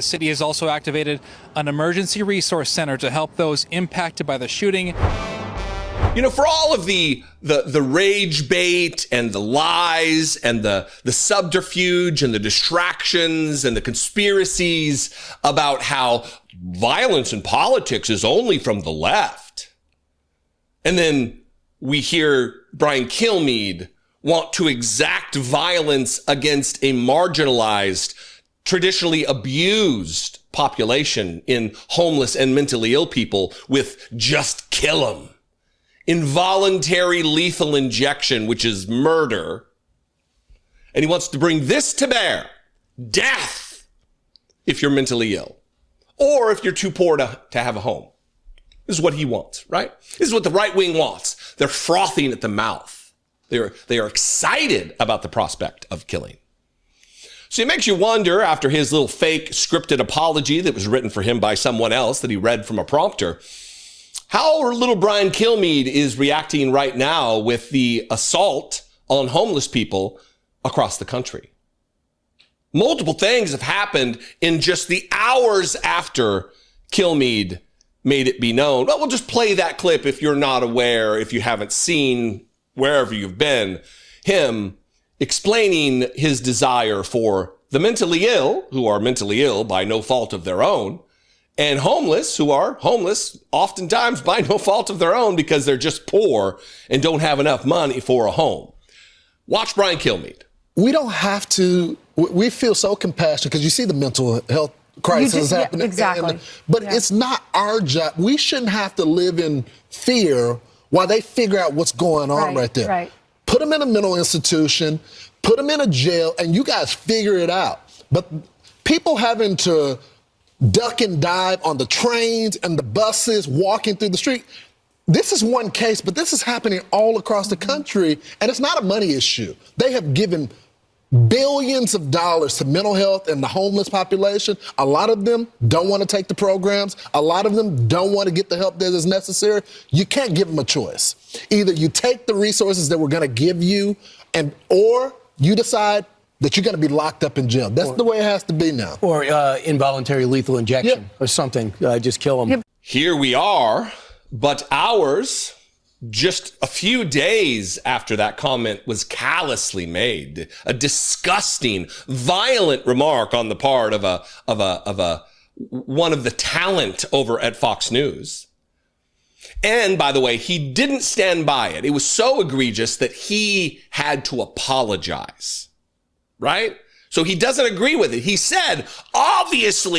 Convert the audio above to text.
The city has also activated an emergency resource center to help those impacted by the shooting. You know, for all of the rage bait and the lies and the subterfuge and the distractions and the conspiracies about how violence in politics is only from the left. And then we hear Brian Kilmeade want to exact violence against a marginalized, traditionally abused population in homeless and mentally ill people with just kill them. Involuntary lethal injection, which is murder. And he wants to bring this to bear. Death if you're mentally ill or if you're too poor to have a home. This is what he wants, right? This is what the right wing wants. They're frothing at the mouth. They are excited about the prospect of killing. So it makes you wonder, after his little fake scripted apology that was written for him by someone else that he read from a prompter, how little Brian Kilmeade is reacting right now with the assault on homeless people across the country. Multiple things have happened in just the hours after Kilmeade made it be known. Well, we'll just play that clip if you're not aware, if you haven't seen wherever you've been, him explaining his desire for the mentally ill, who are mentally ill by no fault of their own, and homeless, who are homeless oftentimes by no fault of their own because they're just poor and don't have enough money for a home. Watch Brian Kilmeade. We don't have to, we feel so compassionate because you see the mental health crisis happening. Yeah, exactly. But it's not our job. We shouldn't have to live in fear while they figure out what's going on right there. Right. Put them in a mental institution, put them in a jail, and you guys figure it out. But people having to duck and dive on the trains and the buses, walking through the street, this is one case, but this is happening all across the country, and it's not a money issue. They have given billions of dollars to mental health and the homeless population. A lot of them don't want to take the programs. A lot of them don't want to get the help that is necessary. You can't give them a choice. Either you take the resources that we're going to give you, or you decide that you're going to be locked up in jail. That's the way it has to be now. Or involuntary lethal injection or something. Just kill them. Here we are, but hours, just a few days after that comment was callously made, a disgusting, violent remark on the part of one of the talent over at Fox News. And by the way, he didn't stand by it. It was so egregious that he had to apologize, right? So he doesn't agree with it. He said, obviously,